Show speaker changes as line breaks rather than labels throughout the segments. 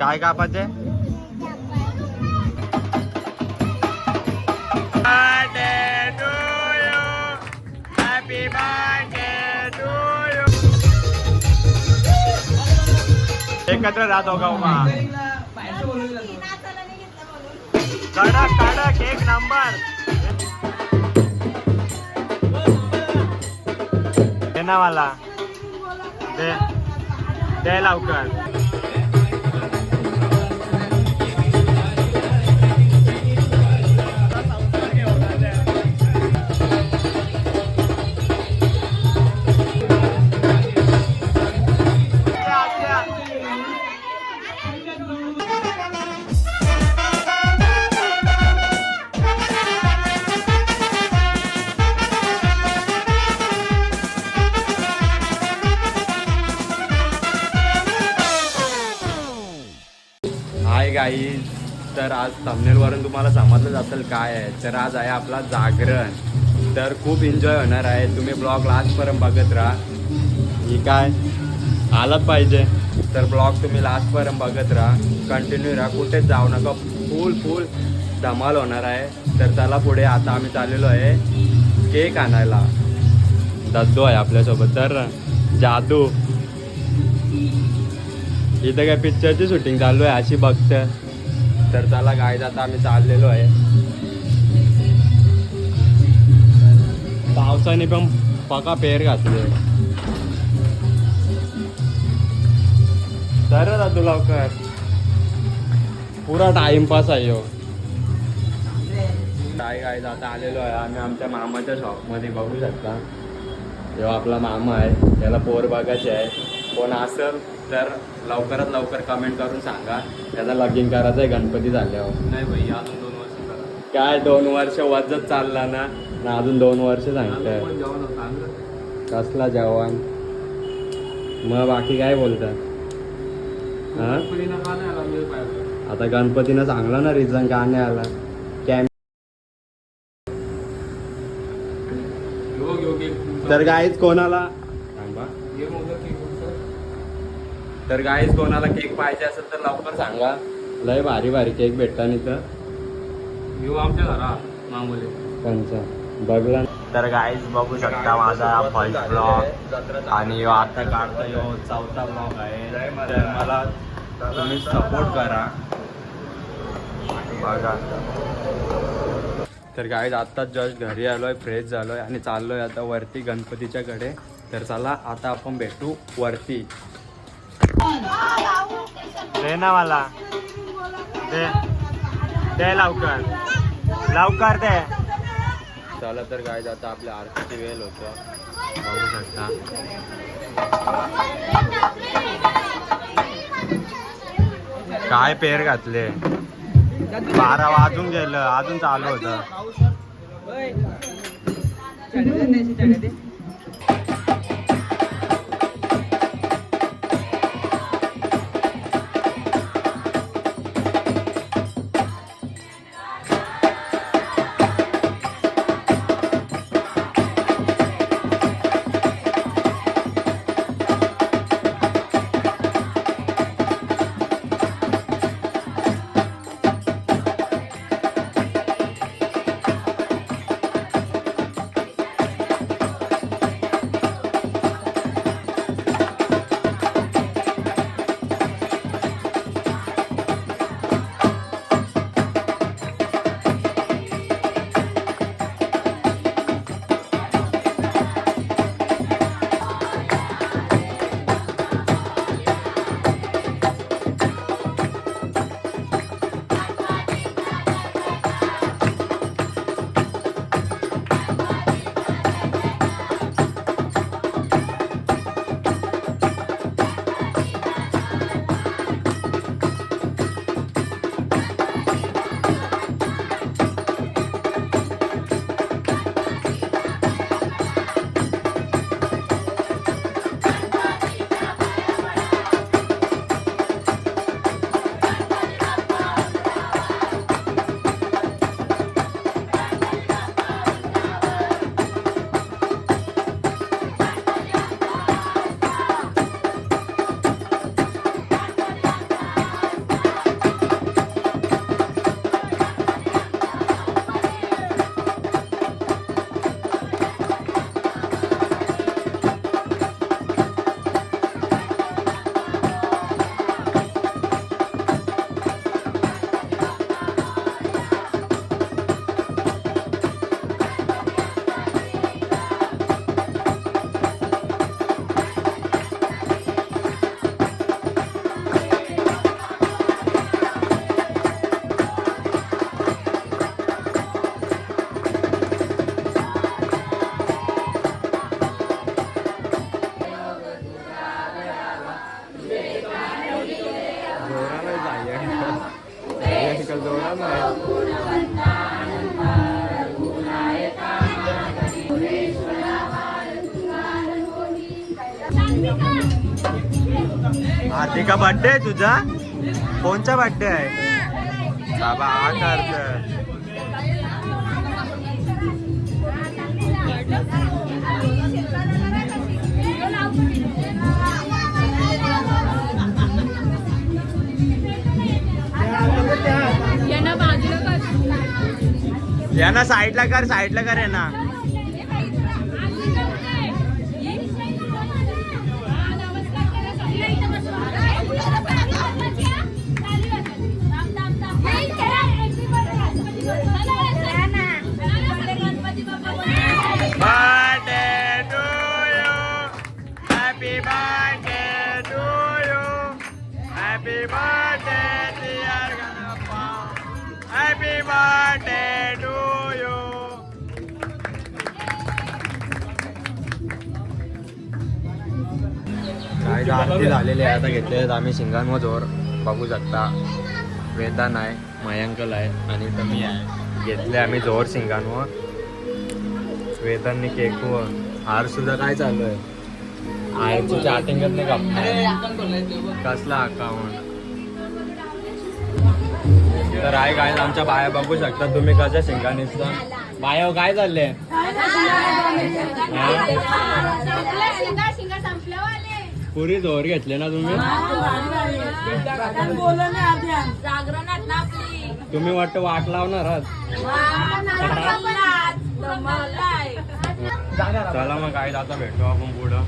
काय कापाचे? एकत्र राहतो का उमा? कडक कडक एक नंबर. दे ना मला, दे दे लवकर. हाय गाईज, तर आज थंबनेल वरून तुम्हाला समजलं असेल काय आहे. तर आज आहे आपला जागरण. तर खूप एन्जॉय होणार आहे. तुम्ही ब्लॉग लास्टपर्यंत बघत राहा. ही काय आलाच पाहिजे. तर ब्लॉग तुम्ही लास्टपर्यंत बघत राहा, कंटिन्यू राहा, कुठेच जाऊ नका. फुल धमाल होणार आहे. तर चला पुढे. आता आम्ही चाललेलो आहे केक आणायला. दद्दू आहे आपल्यासोबत. तर जादू इथं काय पिक्चरची शूटिंग चालू आहे अशी बघते. तर चला गाईज, आता आम्ही चाललेलो आहे. पावसाने पण पका पेर घातले. तर दादू लवकर, पुरा टाइमपास आहे हो. काय गाईज, आता आलेलो आहे आम्ही आमच्या मामाच्या शॉपमध्ये. बघू शकता जेव्हा आपला मामा आहे त्याला पोर बघायचे आहे. कोण असेल तर लवकरात लवकर कमेंट करून सांगा. त्याचा लगीन करायचं आहे गणपती झाल्यावर.
नाही भाई, अजून 2 वर्ष करा.
काय 2 वर्ष वजत चालला ना, अजून 2 वर्ष सांगताय. कसला जेवण मग? बाकी काय बोलतात? हा, आता गणपतीनं सांगला ना रिझन का नाही आला. तर गाईज कोणाला तर गाईज कोणाला केक पाहिजे असेल तर लवकर सांगा. लय भारी भारी केक भेटता इथं.
येऊ आमच्या घरात मामूली
त्यांचा बघला. तर गाईज बघू शकता माझा फर्स्ट ब्लॉग आणि आता काढता यो 4था ब्लॉग आहे. तर मला तुम्ही सपोर्ट करा बघा. तर गाईज आत्ताच जस्ट घरी आलोय, फ्रेश झालोय आणि चाललोय आता वरती गणपतीच्या कडे. तर चला आता आपण भेटू वरती. दे ना मला, दे दे लवकर लवकर दे. चला तर गाईज, आता आपल्या आरतीची वेळ होतं. बघू शकता काय पेर घातले. 12 वाजून गेलं, अजून चालू होतं. अंकल जवळ नाही. आर्थिका बर्थडे आहे तुझा? कोणचा बर्थडे आहे बाबा? हा करत यांना साईडला कर यांना. Birthday to you, happy birthday to you, happy birthday dear Ganappa, happy birthday to you. काय आरती झालेली आहे आता घेतले आम्ही शिंगांवर बघू शकता. वेदान आहे, मयांकल आहे आणि तमी आहे. घेतले आम्ही जोर शिंगांवर. वेदांनी केक व हार सुद्धा काय चालू आहे. आयची चाटिंगच नाही कापणार कसला अकाउंट. तर आहे काय आमच्या बाया बघू शकता तुम्ही कशा शिंगाणीचा. बाया काय चालले? पुरी जोर घेतले ना तुम्ही. तुम्ही वाटतं वाट लावणार आहात. चला मग काय आता भेटू आपण पुढं.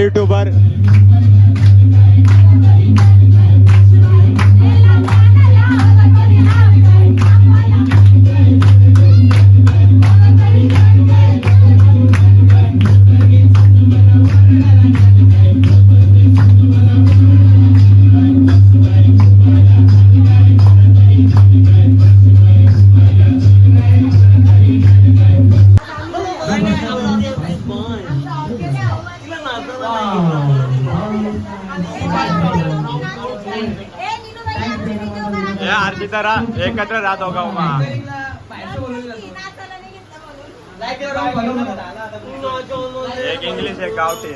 युट्यूबर आरती तर एकत्र राहतो का उमा. एक इंग्लिश एक गावठी.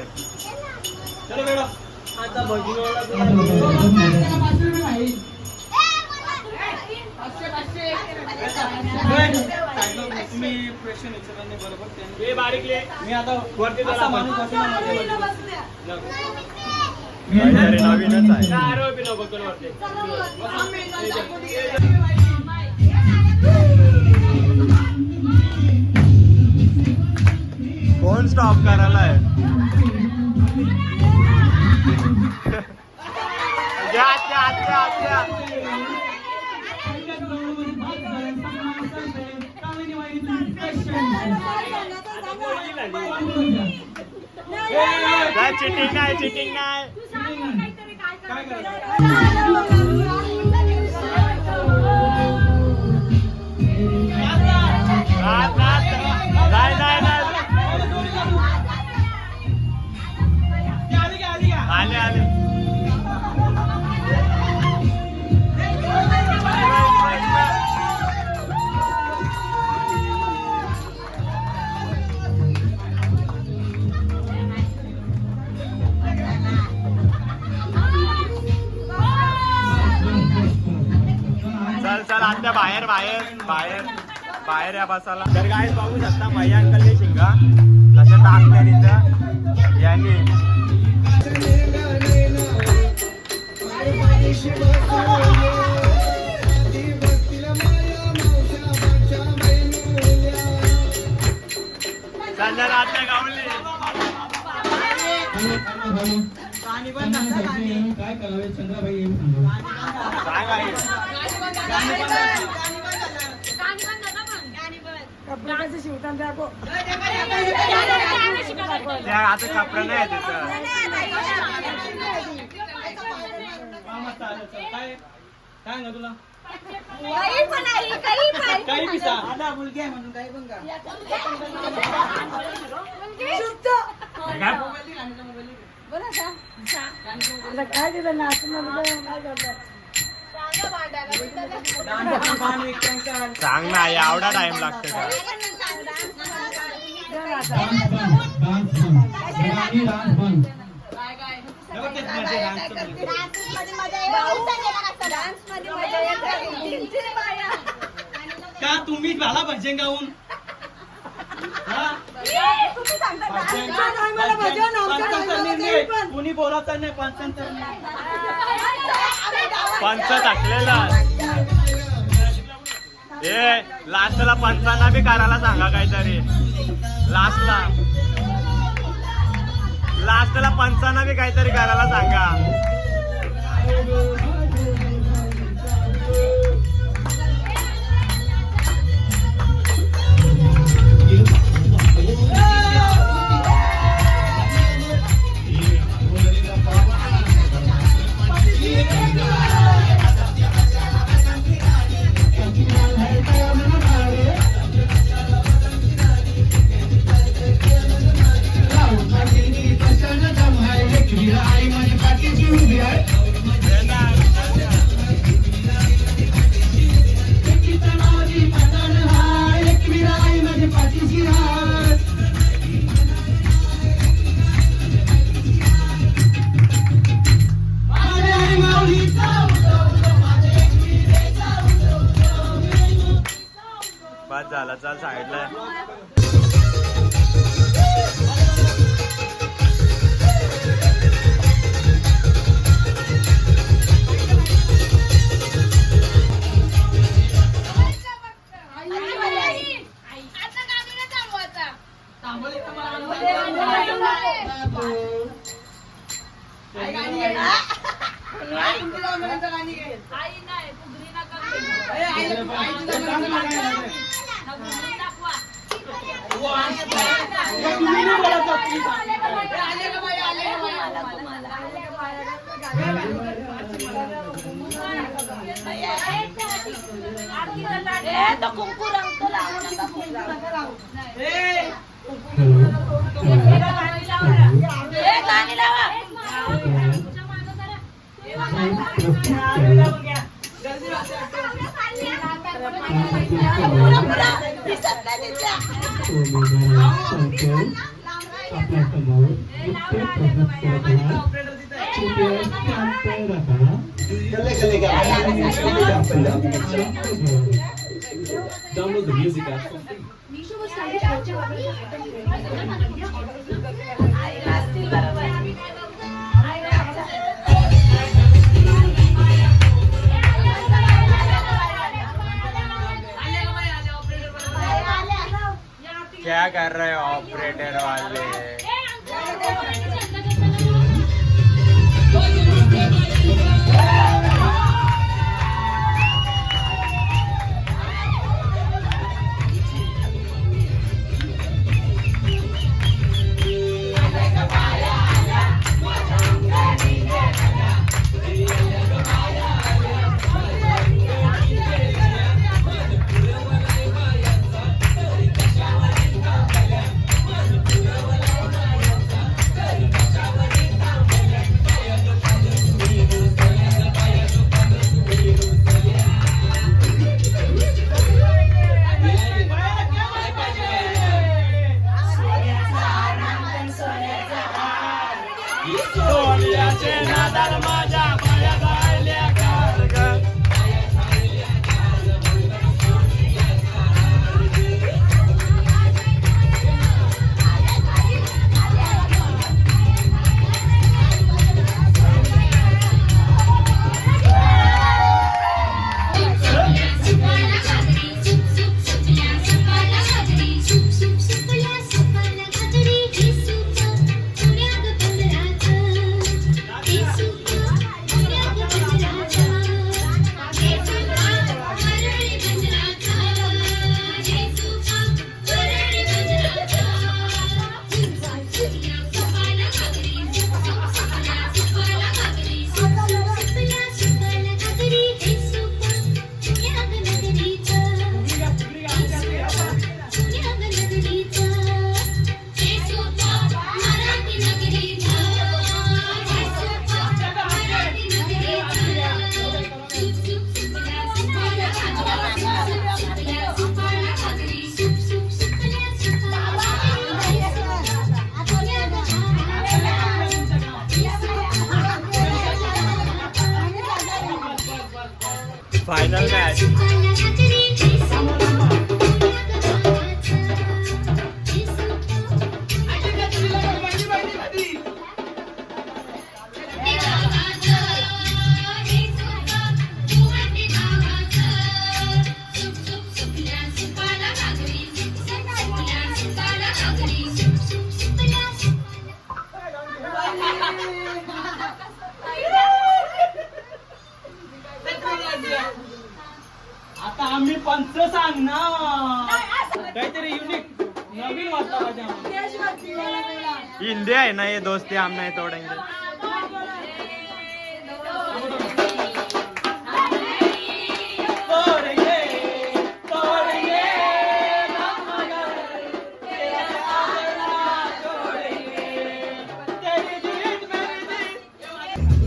मी आता वरती नवीनच आहे. कोण स्टॉप करायला आहे. चिटिंग नाही चिटिंग नाही. आले आले चला आता बाहेर बाहेर बाहेर बाहेर या बसाला. तर काय बघू शकता मैया अंकलने शिंगा कशा टाकल्या तिथं यांनी. संजय आता गावली
काय करावे चंद्राबाई
काय काय त्या आता कपडा नाही आहे तिथं.
काय ना तुला
काही
पिसा
मुलगी आहे म्हणून काही पण काय दिलं ना
सांग ना एवढा टाइम लागतो का.
का तुम्ही झाला भजन गाऊन कुणी बोलत नाही
पंच टाकलेला ए लास्टला पंचांना बी करायला सांगा काहीतरी. लास्टला पंचांना बी काहीतरी करायला सांगा. बस झाला चाल साईडला.
Download the music app.
क्या कर रहे हो ऑपरेटर वाले. फायनल मॅच
आता आम्ही पंच सांगणार काहीतरी युनिक नवीन वाटतं माझ्या
हिंदी आहे ना ये दोस्ती हम नहीं तोडेंगे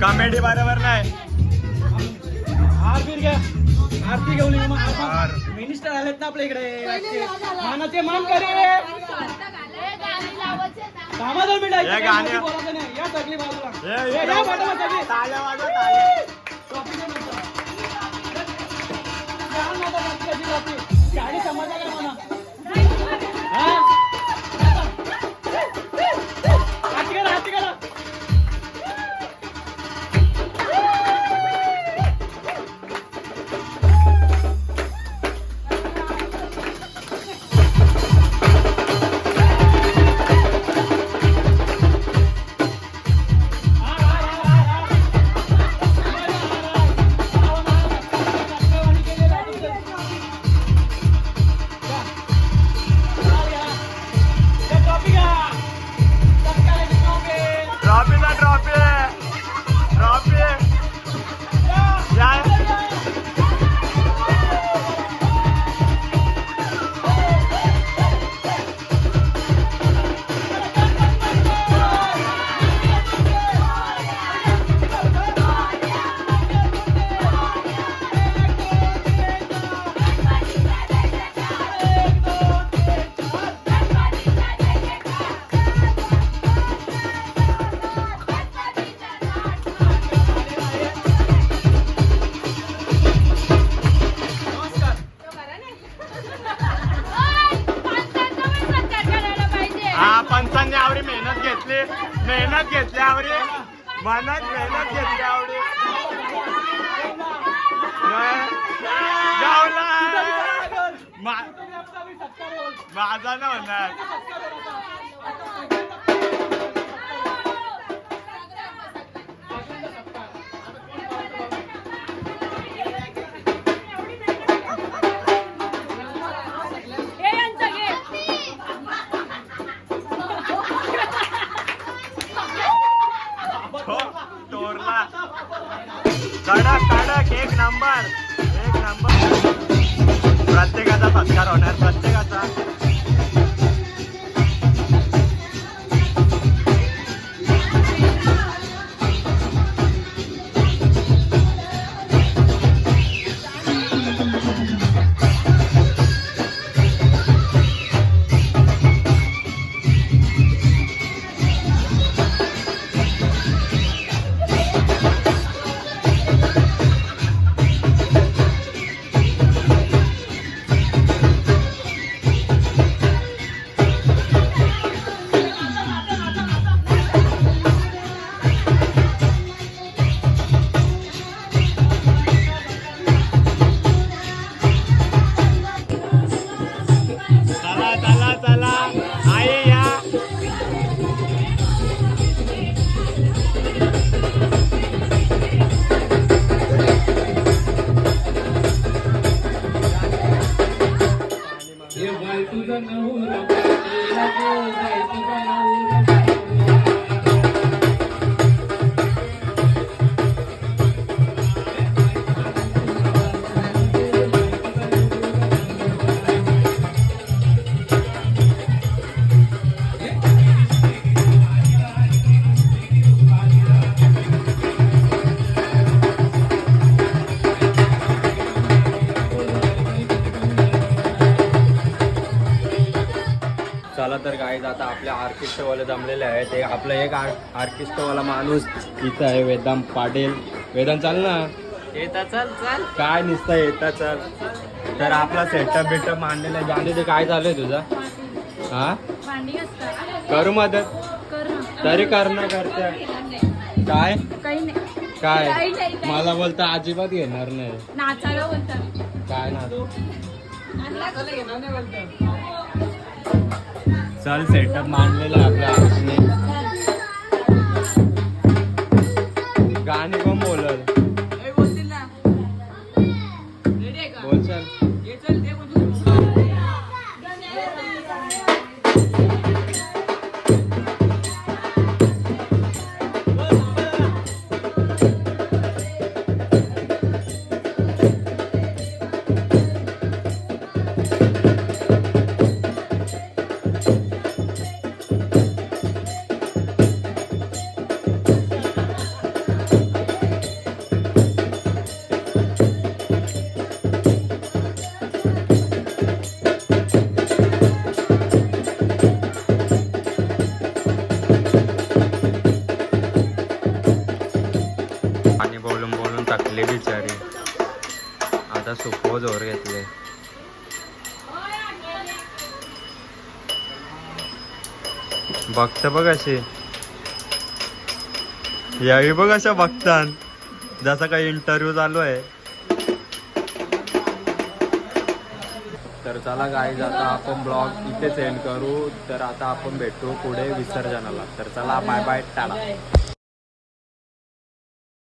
कॉमेडी बरोबर नाही
आरती घेऊन मिनिस्टर आलेत ना आपल्या इकडे मानाचे मान करे
हे गाणे
या सगळी बाजूला
हे
या पाठवा सगळी.
ताल्या वाजव ताल्या
गाडी समाजा काय म्हणा हाती करा हाती करा
पंचांनी आवडी मेहनत घेतली आवडी मनात मेहनत घेतली आवडी माझा ना म्हणणार तोरला कडक एक नंबर प्रत्येकाचा सत्कार होणार प्रत्येकाचा चला आई या चला तर गाईज आता आपल्या ऑर्केस्ट्रावाले जमलेले आहे ते आपलं एक ऑर्केस्ट्रावाला माणूस इथं आहे वेदांत पाटील वेदांत चाल ना
येता चल चल.
काय नुसतं येता चल. तर आपला सेटअप बिटअप मांडलेला आहे. जाणे ते काय चालू आहे तुझा? हा
भांडी असतात
करू मदत
कर ना.
तरी करणं करते काय
काही नाही
काय
काही नाही, काही
मला बोलता अजिबात घेणार नाही.
नाचायला बोलतात.
काय ना
नाचायला घेणार नाही बोलतो.
चल सेटअप मांडलेला आहे आपल्या आयुषने. गाणी कोण बोलत
ए, बोलतील ना. रेडी आहे का?
बोल चल.
ये चल, ते बोलतील.
आणि बोलून बोलून थकले बिचारी. आता सुपो जोर घेतले. बघत बघ अशी यावी बघ अशा बघतात जसा काही इंटरव्ह्यू चालू आहे. तर चला गाईज आता आपण ब्लॉग इथे सेंड करू. तर आता आपण भेटू पुढे विसर्जनाला. तर चला बाय बाय टाटा.